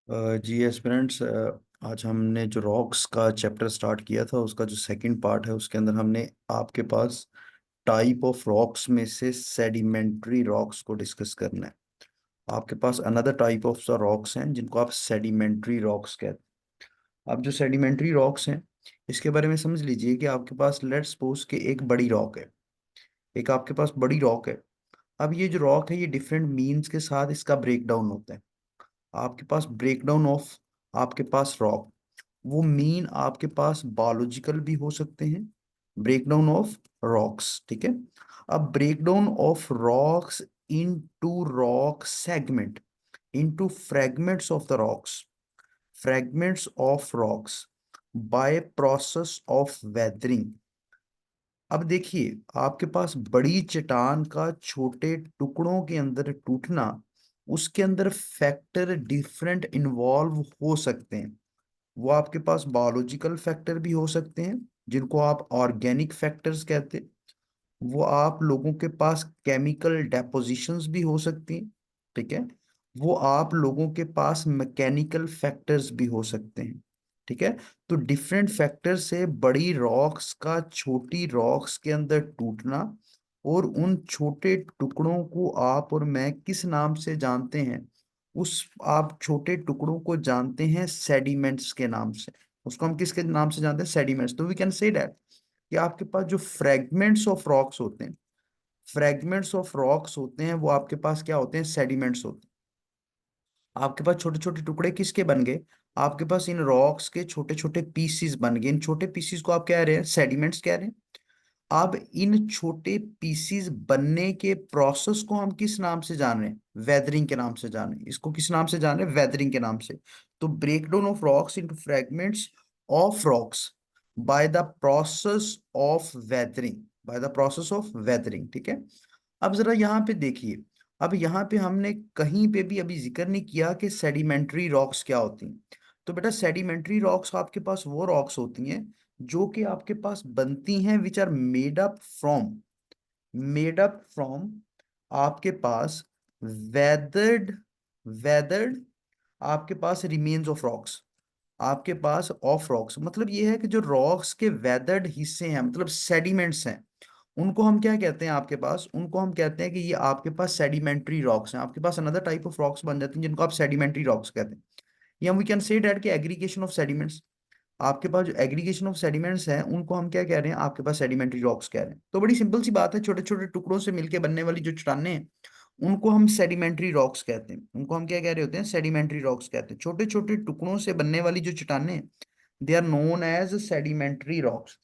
जी aspirants, आज हमने जो रॉक्स का चैप्टर स्टार्ट किया था उसका जो सेकंड पार्ट है उसके अंदर हमने आपके पास टाइप ऑफ रॉक्स में से सेडिमेंट्री रॉक्स को डिस्कस करना है। आपके पास अनदर टाइप ऑफ रॉक्स हैं जिनको आप सेडिमेंट्री रॉक्स कहते हैं। अब जो सेडिमेंट्री रॉक्स हैं इसके बारे में समझ लीजिए कि आपके पास लेट्स सपोज कि एक बड़ी रॉक है। एक आपके पास बड़ी रॉक है। अब ये जो रॉक है ये डिफरेंट मीन्स के साथ इसका ब्रेक डाउन होता है। आपके पास ब्रेकडाउन ऑफ आपके पास रॉक, वो मीन आपके पास बायोलॉजिकल भी हो सकते हैं। ब्रेकडाउन ऑफ रॉक्स, ठीक है। अब breakdown of rocks into rock segment, into fragments of the rocks, fragments of rocks by process of weathering. अब देखिए, आपके पास बड़ी चट्टान का छोटे टुकड़ों के अंदर टूटना, उसके अंदर फैक्टर डिफरेंट इन्वॉल्व हो सकते हैं। वो आपके पास बायोलॉजिकल फैक्टर भी हो सकते हैं जिनको आप ऑर्गेनिक फैक्टर्स कहते हैं। वो आप लोगों के पास केमिकल डेपोजिशंस भी हो सकती हैं, ठीक है। वो आप लोगों के पास मैकेनिकल फैक्टर्स भी हो सकते हैं, ठीक है। तो डिफरेंट फैक्टर से बड़ी रॉक्स का छोटी रॉक्स के अंदर टूटना, और उन छोटे टुकड़ों को आप और मैं किस नाम से जानते हैं? उस आप छोटे टुकड़ों को जानते हैं सेडिमेंट्स के नाम से। उसको हम किसके नाम से जानते हैं? सेडिमेंट्स। तो वी कैन से दैट कि आपके पास जो फ्रेगमेंट्स ऑफ रॉक्स होते हैं, फ्रेगमेंट्स ऑफ रॉक्स होते हैं, वो आपके पास क्या होते हैं? सेडिमेंट्स होते हैं। आपके पास छोटे छोटे टुकड़े किसके बन गए? आपके पास इन रॉक्स के छोटे छोटे पीसीस बन गए। इन छोटे पीसीस को आप कह रहे हैं सेडिमेंट्स कह रहे हैं। अब इन छोटे पीसीस बनने के प्रोसेस को हम किस नाम से जान रहे हैं? वेदरिंग के नाम से जान रहे हैं। इसको किस नाम से जान रहे हैं? वेदरिंग के नाम से। तो breakdown of rocks into fragments of rocks by the process of weathering, by the process of weathering, ठीक है। अब जरा यहाँ पे देखिए, अब यहाँ पे हमने कहीं पे भी अभी जिक्र नहीं किया कि सेडिमेंट्री रॉक्स क्या होती हैं। तो बेटा, सेडिमेंट्री रॉक्स आपके पास वो रॉक्स होती हैं जो कि आपके पास बनती हैं, which are made up from आपके पास वेदर्ड वेदर्ड आपके पास रिमेन्स ऑफ रॉक्स, आपके पास ऑफ रॉक्स। मतलब ये है कि जो रॉक्स के वेदर्ड हिस्से हैं, मतलब सेडिमेंट्स हैं, उनको हम क्या कहते हैं? आपके पास उनको हम कहते हैं कि ये आपके पास सेडिमेंट्री रॉक्स हैं। आपके पास अनदर टाइप ऑफ रॉक्स बन जाती हैं जिनको आप सेडिमेंट्री रॉक्स कहते हैं। या वी कैन से दैट कि एग्रीगेशन ऑफ सेडिमेंट्स। आपके पास जो एग्रीगेशन ऑफ सेडिमेंट्स हैं उनको हम क्या कह रहे हैं? आपके पास सेडिमेंट्री रॉक्स कह रहे हैं। तो बड़ी सिंपल सी बात है, छोटे छोटे टुकड़ों से मिलकर बनने वाली जो चट्टानें हैं उनको हम सेडिमेंट्री रॉक्स कहते हैं। उनको हम क्या कह रहे होते हैं? सेडिमेंट्री रॉक्स कहते हैं। छोटे छोटे टुकड़ों से बनने वाली जो चट्टानें हैं, they are known as sedimentary rocks.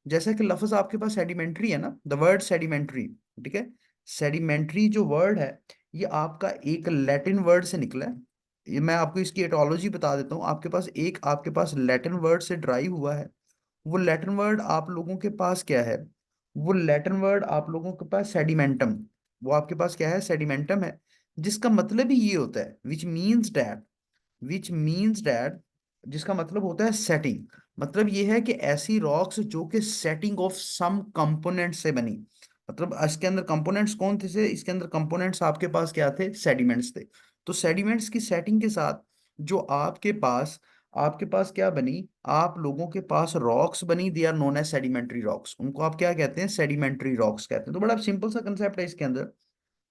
जैसा कि लफ्ज आपके पास सेडिमेंट्री है ना, द वर्ड सेडिमेंट्री, ठीक है। सेडिमेंट्री जो वर्ड है ये आपका एक लैटिन वर्ड से निकला है। ये मैं आपको इसकी एटोलॉजी बता देता हूँ। आपके पास लैटिन वर्ड से ड्राइव हुआ है। वो लैटिन वर्ड आप लोगों के पास क्या है? वो लैटिन वर्ड आप लोगों के पास सेडिमेंटम। वो आपके पास क्या है? सेडिमेंटम है। जिसका मतलब ही ये होता है विच मीन्स डैट, जिसका मतलब होता है सेटिंग। मतलब ये है कि ऐसी रॉक्स जो कि सेटिंग ऑफ सम कंपोनेंट से बनी। मतलब इसके अंदर कंपोनेंट्स कौन थे से? इसके अंदर कंपोनेंट्स आपके पास क्या थे? सेडिमेंट्स थे। तो सेडिमेंट्स की सेटिंग के साथ जो आपके पास क्या बनी? आप लोगों के पास रॉक्स बनी, they are known as sedimentary rocks. उनको आप क्या कहते हैं? सेडिमेंट्री रॉक्स कहते हैं। तो बड़ा सिंपल सा कंसेप्ट है इसके अंदर।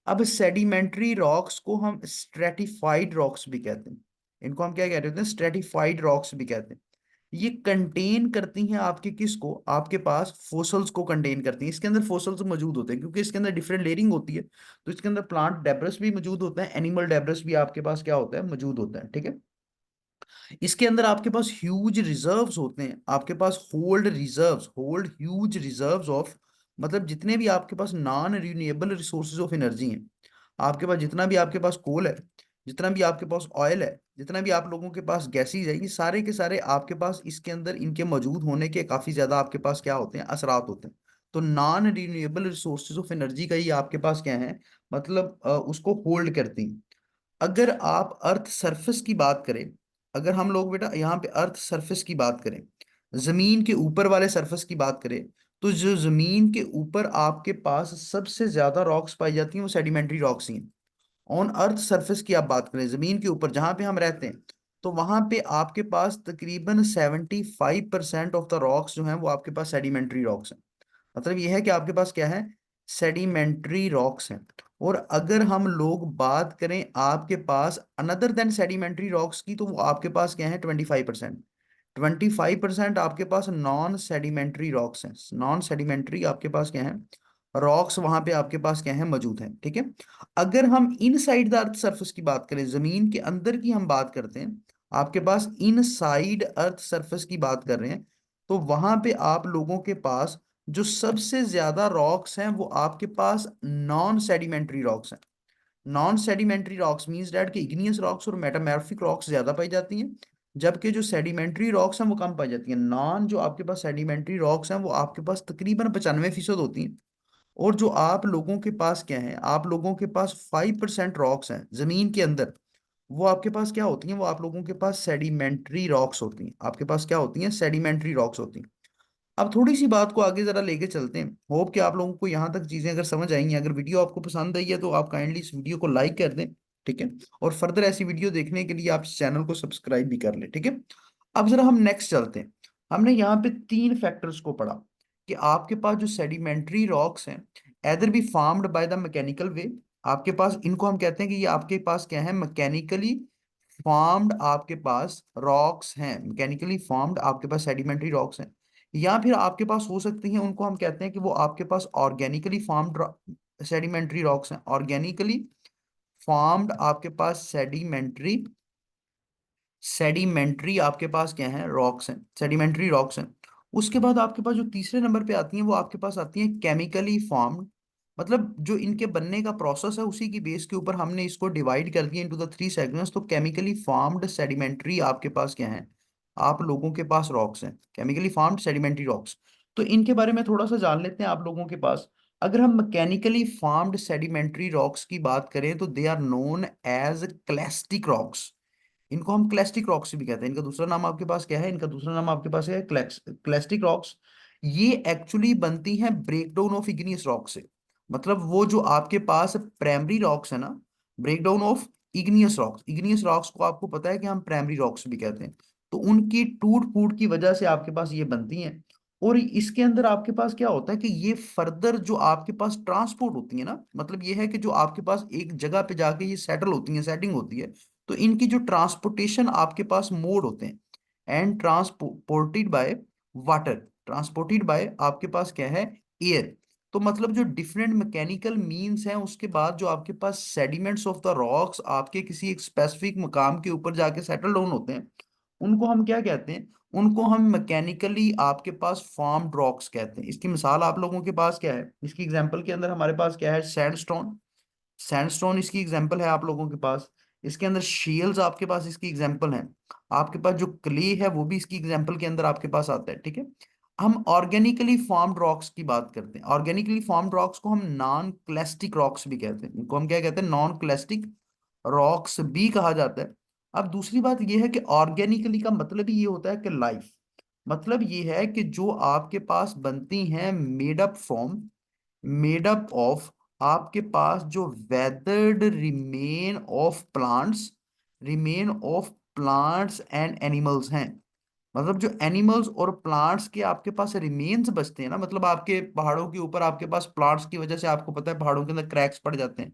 अब सेडिमेंट्री रॉक्स को हम स्ट्रेटिफाइड रॉक्स भी कहते हैं। इनको हम क्या कहते हैं? स्ट्रेटिफाइड रॉक्स भी कहते हैं। ये कंटेन करती हैं आपके किसको? आपके पास फोसल्स को कंटेन करती हैं। इसके अंदर फोसल्स मौजूद होते हैं क्योंकि इसके अंदर डिफरेंट लेयरिंग होती है। तो इसके अंदर प्लांट डेब्रस भी मौजूद होता है, एनिमल डेब्रस भी आपके पास क्या होता है? मौजूद होता है, ठीक है। इसके अंदर आपके पास ह्यूज रिजर्व्स होते हैं। आपके पास होल्ड ह्यूज रिजर्व्स ऑफ, मतलब जितने भी आपके पास non renewable resources of energy हैं, आपके पास जितना भी आपके पास कोल है, जितना भी आपके पास ऑयल है, जितना भी आप लोगों के पास गैसेज है, ये सारे के सारे आपके पास इसके अंदर इनके मौजूद होने के काफी ज्यादा आपके पास क्या होते हैं? असरात होते हैं। तो non renewable resources of energy का ये आपके पास क्या है? मतलब उसको होल्ड करती हैं। अगर आप अर्थ सरफेस की बात करें, अगर हम लोग बेटा यहाँ पे अर्थ सरफेस की बात करें, जमीन के ऊपर वाले सरफेस की बात करें, तो जो जमीन के ऊपर आपके पास सबसे ज्यादा रॉक्स पाई जाती हैं वो सेडिमेंट्री रॉक्स ही हैं। ऑन अर्थ सरफेस की आप बात करें, जमीन के ऊपर जहां पे हम रहते हैं, तो वहां पे आपके पास तकरीबन 75% ऑफ द रॉक्स जो हैं वो आपके पास सेडिमेंट्री रॉक्स हैं। मतलब ये है कि आपके पास क्या है, सेडिमेंट्री रॉक्स हैं। और अगर हम लोग बात करें आपके पास अनदर देन सेडिमेंट्री रॉक्स की, तो वो आपके पास क्या है, 25%। 25% आपके पास नॉन सेडिमेंट्री रॉक्स हैं। नॉन सेडिमेंट्री आपके पास क्या है, रॉक्स वहां पे आपके पास क्या है, मौजूद हैं। ठीक है। अगर हम इन साइड द अर्थ सरफेस की बात करें, जमीन के अंदर की हम बात करते हैं, आपके पास इन साइड अर्थ सरफेस की बात कर रहे हैं, तो वहां पे आप लोगों के पास जो सबसे ज्यादा रॉक्स हैं वो आपके पास नॉन सेडिमेंट्री रॉक्स हैं। Non sedimentary rocks means that कि इग्नियस रॉक्स और मेटामॉर्फिक रॉक्स ज्यादा पाई जाती हैं, जबकि जो सेडिमेंट्री रॉक्स हैं वो कम पाई जाती हैं। नॉन जो आपके पास सेडिमेंट्री रॉक्स हैं वो आपके पास तकरीबन 95% होती हैं। और जो आप लोगों के पास क्या है, आप लोगों के पास 5% रॉक्स हैं जमीन के अंदर, वो आपके पास क्या होती हैं, वो आप लोगों के पास सेडिमेंट्री रॉक्स होती हैं। आपके पास क्या होती हैं, सेडिमेंट्री रॉक्स होती हैं। अब थोड़ी सी बात को आगे जरा लेके चलते हैं। होप कि आप लोगों को यहाँ तक चीजें अगर समझ आएंगी। अगर वीडियो आपको पसंद आई है तो आप काइंडली इस वीडियो को लाइक कर दें। ठीक है। और फर्दर ऐसी वीडियो देखने के लिए आप इस चैनल को सब्सक्राइब भी कर लें। ठीक है। अब जरा हम नेक्स्ट चलते हैं। हमने यहाँ पे तीन फैक्टर्स को पढ़ा कि आपके पास जो सेडिमेंट्री रॉक्स हैं, either be formed by the mechanical way, आपके पास इनको हम कहते हैं कि ये आपके पास क्या है, मैकेनिकली फॉर्म्ड आपके पास रॉक्स हैं। मैकेनिकली फॉर्म्ड आपके पास सेडिमेंट्री रॉक्स हैं। या फिर आपके पास हो सकती हैं, उनको हम कहते हैं कि वो आपके पास ऑर्गेनिकली फॉर्म्ड सेडिमेंट्री रॉक्स हैं। ऑर्गेनिकली फॉर्म्ड आपके पास सेडिमेंट्री सेडिमेंट्री आपके पास क्या है, रॉक्स हैं, सेडिमेंट्री रॉक्स हैं। उसके बाद आपके पास जो तीसरे नंबर पे आती हैं वो आपके पास आती हैं केमिकली फॉर्म्ड। मतलब जो इनके बनने का प्रोसेस है उसी की बेस के ऊपर हमने इसको डिवाइड कर दिया इनटू द थ्री सेगमेंट्स। तो केमिकली फॉर्म्ड सेडिमेंट्री आपके पास क्या है, आप लोगों के पास रॉक्स हैं, केमिकली फॉर्म्ड सेडिमेंट्री रॉक्स। तो इनके बारे में थोड़ा सा जान लेते हैं आप लोगों के पास। अगर हम मैकेनिकली फॉर्म्ड सेडिमेंट्री रॉक्स की बात करें तो they are known as clastic rocks. इनको हम क्लेस्टिक रॉक्स भी कहते हैं। इनका दूसरा नाम आपके पास क्या है, इनका दूसरा नाम आपके पास है क्लेस्टिक रॉक्स। ये एक्चुअली बनती हैं ब्रेकडाउन ऑफ इग्नियस रॉक से। मतलब वो जो आपके पास प्राइमरी रॉक्स है ना, breakdown of igneous rocks, igneous rocks को आपको पता है कि हम प्राइमरी रॉक्स भी कहते हैं। तो उनकी टूट फूट की वजह से आपके पास ये बनती हैं। और इसके अंदर आपके पास क्या होता है कि ये फर्दर जो आपके पास ट्रांसपोर्ट होती है ना, मतलब ये है कि जो आपके पास एक जगह पे जाके ये सेटल होती है, सेटिंग होती है, तो इनकी जो ट्रांसपोर्टेशन आपके पास मोड होते हैं, and transported by water, transported by आपके पास क्या है, एयर। तो मतलब जो डिफरेंट मैकेनिकल मींस हैं, उसके बाद जो आपके पास सेडिमेंट्स ऑफ द रॉक्स आपके किसी एक स्पेसिफिक मकाम के ऊपर जाके सेटल डाउन होते हैं, उनको हम क्या कहते हैं, उनको हम मैकेनिकली आपके पास फॉर्म्ड रॉक्स कहते हैं। इसकी मिसाल आप लोगों के पास क्या है, इसकी एग्जांपल के अंदर हमारे पास क्या है, सैंडस्टोन। सैंडस्टोन इसकी एग्जांपल है आप लोगों के पास। इसके अंदर शेल्स आपके पास इसकी एग्जांपल है। आपके पास जो क्ले है वो भी इसकी एग्जांपल के अंदर आपके पास आता है। ठीक है। हम ऑर्गेनिकली फॉर्म्ड रॉक्स की बात करते हैं। ऑर्गेनिकली फॉर्म्ड रॉक्स को हम नॉन क्लेस्टिक रॉक्स भी कहते हैं। इनको हम क्या कहते हैं, नॉन क्लेस्टिक रॉक्स भी कहा जाता है। अब दूसरी बात यह है कि ऑर्गेनिकली का मतलब ही ये होता है कि लाइफ, मतलब ये है कि जो आपके पास बनती हैं made up from, made up of आपके पास जो weathered remain of plants, remain of plants and animals हैं। मतलब जो एनिमल्स और प्लांट्स के आपके पास रिमेन्स बचते हैं ना, मतलब आपके पहाड़ों के ऊपर आपके पास प्लांट्स की वजह से आपको पता है पहाड़ों के अंदर क्रैक्स पड़ जाते हैं,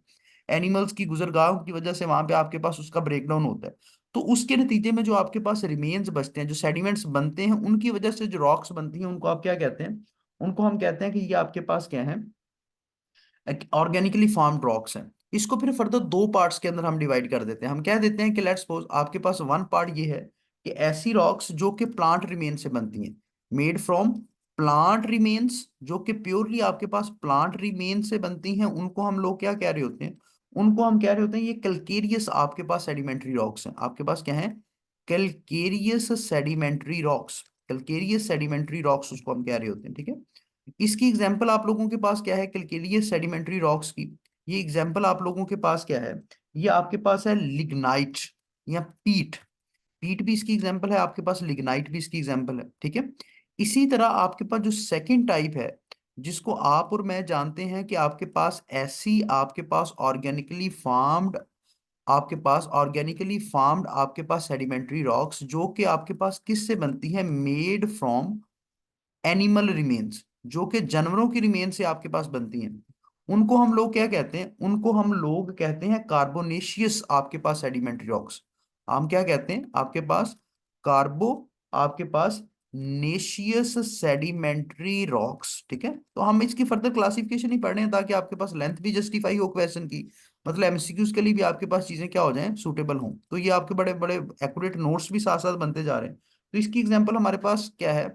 एनिमल्स की गुजरगाहों की वजह से वहां पे आपके पास उसका ब्रेकडाउन होता है। तो उसके नतीजे में जो आपके पास रिमेन्स बचते हैं, जो सेडिमेंट्स बनते हैं, उनकी वजह से जो रॉक्स बनती हैं, उनको आप क्या कहते हैं, उनको हम कहते हैं कि ये आपके पास क्या है, ऑर्गेनिकली फार्म्ड रॉक्स हैं। इसको फिर फर्दर दो पार्ट्स के अंदर हम डिवाइड कर देते हैं। हम कह देते हैं कि लेट्स सपोज आपके पास वन पार्ट ये है कि ऐसी रॉक्स जो कि प्लांट रिमेन से बनती हैं, मेड फ्रॉम प्लांट रिमेन्स, जो कि प्योरली आपके पास प्लांट रिमेन से बनती हैं, उनको हम लोग क्या कह रहे होते हैं, उनको हम कह रहे होते हैं ये कैलकेरियस आपके पास सेडिमेंट्री रॉक्स हैं। आपके पास क्या है, calcareous sedimentary rocks, calcareous sedimentary rocks उसको हम कह रहे होते हैं। ठीक है। इसकी एग्जाम्पल आप लोगों के पास क्या है, कैलकेरियस सेडिमेंट्री रॉक्स की, ये एग्जाम्पल आप लोगों के पास क्या है, ये आपके पास है लिग्नाइट या पीट। पीट भी इसकी एग्जाम्पल है आपके पास, लिग्नाइट भी इसकी एग्जाम्पल है। ठीक है। इसी तरह आपके पास जो सेकंड टाइप है, जिसको आप और मैं जानते हैं कि आपके पास ऐसी आपके पास ऑर्गेनिकली फार्म्ड आपके पास ऑर्गेनिकली फार्म्ड आपके पास सेडिमेंट्री रॉक्स जो कि आपके पास किससे बनती है, मेड फ्रॉम एनिमल रिमेन्स, जो कि जानवरों की रिमेन से आपके पास बनती हैं, उनको हम लोग क्या कहते हैं, उनको हम लोग कहते हैं कार्बोनेशियस आपके पास सेडिमेंट्री रॉक्स। हम क्या कहते हैं आपके पास, कार्बो आपके पास नेशियस सेडिमेंट्री रॉक्स। ठीक है, तो हम इसकी फर्दर क्लासिफिकेशन ही पढ़ रहे हैं ताकि आपके पास लेंथ भी जस्टिफाई हो क्वेश्चन की, मतलब एमसीक्यूज के लिए भी आपके पास चीजें क्या हो जाएं, सूटेबल हों, तो ये आपके बड़े बड़े एक्यूरेट नोट्स भी साथ साथ बनते जा रहे हैं। तो इसकी एग्जांपल हमारे पास क्या है,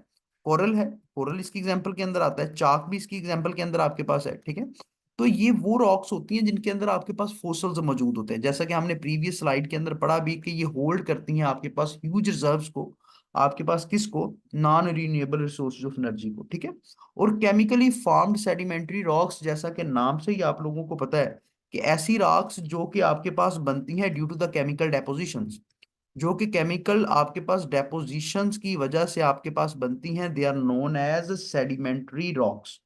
कोरल है, कोरल इसकी एग्जांपल के अंदर आता है, चाक भी इसकी एग्जांपल के अंदर आपके पास है। ठीक है, तो ये वो रॉक्स होती हैं जिनके अंदर आपके पास फोसल्स मौजूद होते हैं, जैसा कि हमने प्रीवियस स्लाइड के अंदर पढ़ा भी कि ये होल्ड करती हैं आपके पास ह्यूज रिजर्व्स को, आपके पास किसको, non renewable resources of energy को। ठीक है, और केमिकली फार्म्ड सेडिमेंट्री रॉक्स, जैसा कि नाम से ही आप लोगों को पता है कि ऐसी रॉक्स जो कि आपके पास बनती हैं ड्यू टू द केमिकल डेपोजिशंस, जो कि केमिकल आपके पास डेपोजिशंस की वजह से आपके पास बनती हैं, they are known as sedimentary rocks.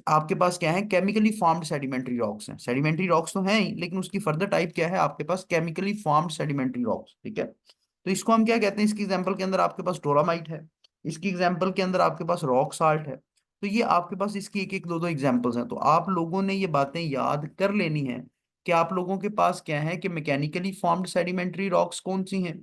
आपके पास क्या है, केमिकली फॉर्म्ड सेडिमेंट्री रॉक्स हैं, सेडिमेंट्री रॉक्स तो हैं ही लेकिन उसकी फर्दर टाइप क्या है आपके पास, केमिकली फॉर्म्ड सेडिमेंट्री रॉक्स। ठीक है, तो इसको हम क्या कहते हैं, इसकी एग्जांपल के अंदर आपके पास डोलामाइट है, इसकी एग्जांपल के अंदर आपके पास रॉक साल्ट है। तो ये आपके पास इसकी एक एक दो दो एग्जांपल्स हैं, तो आप लोगों ने ये बातें याद कर लेनी है कि आप लोगों के पास क्या है कि मैकेनिकली फॉर्म्ड सेडिमेंट्री रॉक्स कौन सी हैं,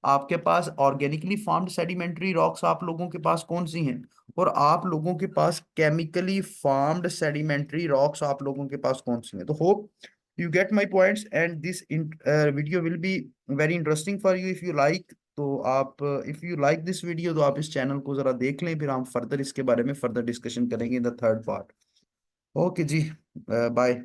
आपके पास ऑर्गेनिकली फॉर्म्ड सेडिमेंट्री रॉक्स आप लोगों के पास कौन सी हैं, और आप लोगों के पास केमिकली फार्म्ड सेडिमेंट्री रॉक्स आप लोगों के पास कौन सी हैं। तो hope you get my points and this video will be very interesting for you if you like. तो आप if you like this video तो आप इस चैनल को जरा देख लें, फिर हम फर्दर इसके बारे में फर्दर डिस्कशन करेंगे in the third part. Okay जी, बाय।